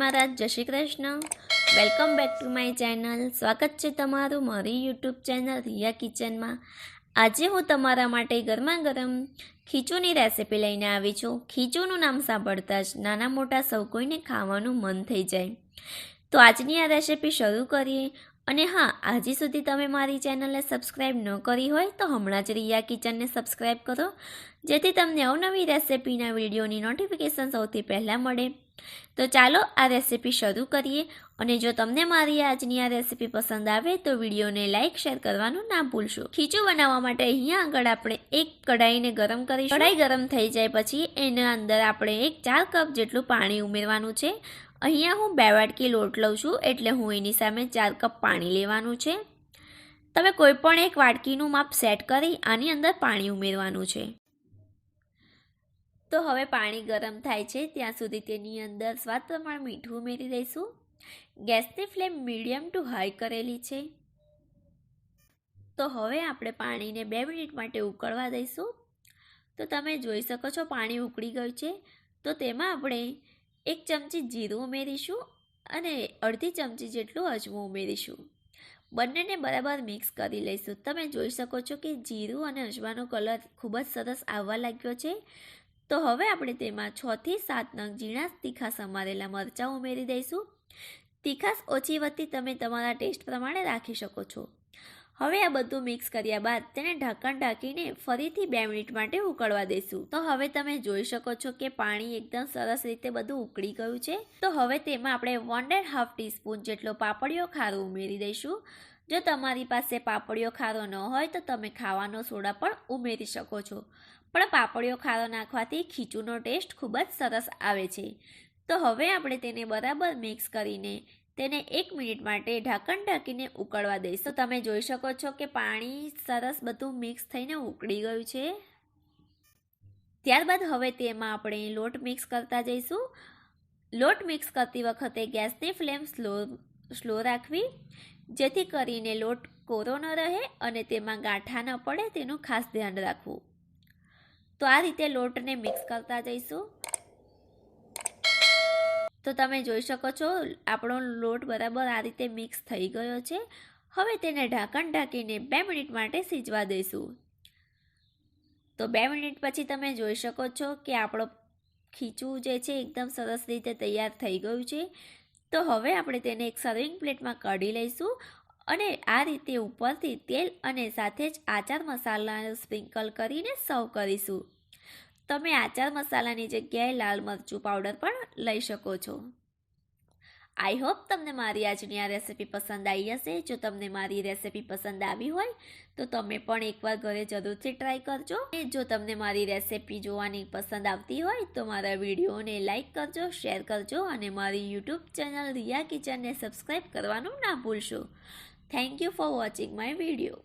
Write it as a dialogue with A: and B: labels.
A: महाराज, जय Shri Krishna. Welcome back to my channel. स्वागत है तमारू मारी यूट्यूब चैनल रिया किचन में। आज हूँ तमारा माटे गरमा गरम खीचूनी रेसिपी लईने आवी छुं। खीचूनुं नाम सांभळता ज नाना मोटा सौ कोईने खावानुं मन थई जाय। तो आजनी आ रेसिपी शरू करीए। अने हाँ, आज सुधी तमे मारी चेनलने सब्सक्राइब न करी होय तो हमणां ज रिया किचन ने सब्सक्राइब करो, जेथी तमने अवनवी रेसिपीना विडियोनी नोटिफिकेशन सौथी पहेला मळे। तो चालो आ रेसिपी शुरू करिए। और जो तमने मारी आजनी आ रेसिपी पसंद आवे तो विडियो ने लाइक शेर करवानुं ना भूलशो। खीचू बनावा माटे अहींया आगळ आपणे एक कढ़ाईने गरम करीशुं। कढ़ाई गरम थई जाय पछी एना अंदर आपणे 4 कप जेटलुं पाणी उमेरवानुं छे। अहींया हूँ 2 वाटकी लोट लઉં છું એટલે હું એની સામે 4 કપ પાણી લેવાનું છે। તમે કોઈ પણ એક વાટકીનું માપ સેટ કરી આની અંદર પાણી ઉમેરવાનું છે। તો હવે પાણી ગરમ થાય છે ત્યાં સુધી તેની અંદર સ્વાદ પ્રમાણે મીઠું ઉમેરી દઈશું। ગેસની ફ્લેમ મીડિયમ ટુ હાઈ કરેલી છે। તો હવે આપણે પાણીને 2 મિનિટ માટે ઉકળવા દઈશું। તો તમે જોઈ શકો છો પાણી ઉકળી ગયું છે। તો તેમાં આપણે 1 ચમચી જીરું ઉમેરીશું અને અડધી ચમચી જેટલું અજમો ઉમેરીશું। બંનેને બરાબર મિક્સ કરી લઈશું। તમે જોઈ શકો છો કે જીરું અને અજમાનો કલર ખૂબ જ સરસ આવવા લાગ્યો છે। તો હવે આપણે તેમાં 6 થી 7 નંગ ઝીણા તીખા સમારેલા મરચાં ઉમેરી દઈશું। તીખાશ ઓછી વધતી તમે તમારા ટેસ્ટ પ્રમાણે રાખી શકો છો। હવે આ બધું મિક્સ કર્યા બાદ તેને ઢાંકણ ઢાંકીને ફરીથી 2 મિનિટ માટે ઉકળવા દઈશું। તો હવે તમે જોઈ શકો છો કે પાણી એકદમ સરસ રીતે બધું ઉકળી ગયું છે। તો હવે તેમાં આપણે 1.5 ટીસ્પૂન જેટલો પાપડિયો ખારો ઉમેરી દઈશું। જો તમારી પાસે પાપડિયો ખારો ન હોય તો તમે ખાવાનો સોડા પણ ઉમેરી શકો છો, પણ પાપડિયો ખારો નાખવાથી ખીચુનો ટેસ્ટ ખૂબ જ સરસ આવે છે। તો હવે આપણે તેને બરાબર મિક્સ કરીને તેને 1 મિનિટ માટે ઢાંકણ ઢાંકીને ઉકળવા દઈશું। તો તમે જોઈ શકો છો કે પાણી સરસ બધું મિક્સ થઈને ઉકળી ગયું છે। ત્યારબાદ હવે તેમાં આપણે લોટ મિક્સ કરતા જઈશું। લોટ મિક્સ કરતી વખતે ગેસની ફ્લેમ સ્લો રાખવી, જેથી કરીને લોટ કોરો ન રહે અને તેમાં ગાંઠા ન પડે તેનું ખાસ ધ્યાન રાખવું। તો આ રીતે લોટને મિક્સ કરતા જઈશું। તો તમે જોઈ શકો છો આપણો લોટ બરાબર આ રીતે મિક્સ થઈ ગયો છે। હવે તેને ઢાંકણ ઢાંકીને 2 મિનિટ માટે સિજવા દઈશું। તો 2 મિનિટ પછી તમે જોઈ શકો છો કે આપણો ખીચું જે છે એકદમ સરસ રીતે તૈયાર થઈ ગયું છે। તો હવે આપણે તેને એક સર્વિંગ પ્લેટમાં કાઢી લઈશું અને આ રીતે ઉપરથી તેલ અને સાથે જ આચાર મસાલા સ્પ્રિંકલ કરીને સર્વ કરીશું। તમે આચાર મસાલાની જગ્યાએ લાલ મરચું પાવડર પણ લઈ શકો છો। આઈ હોપ તમને મારી આજની આ રેસિપી પસંદ આવી હશે। જો તમને મારી રેસિપી પસંદ આવી હોય તો તમે પણ એકવાર ઘરે જરૂરથી ટ્રાય કરજો। જો તમને મારી રેસિપી જોવાની પસંદ આવતી હોય તો મારા વિડીયોને લાઇક કરજો, શેર કરજો અને મારી યુટ્યુબ ચેનલ રિયા કિચનને સબસ્ક્રાઈબ કરવાનું ના ભૂલશો। Thank you for watching my video.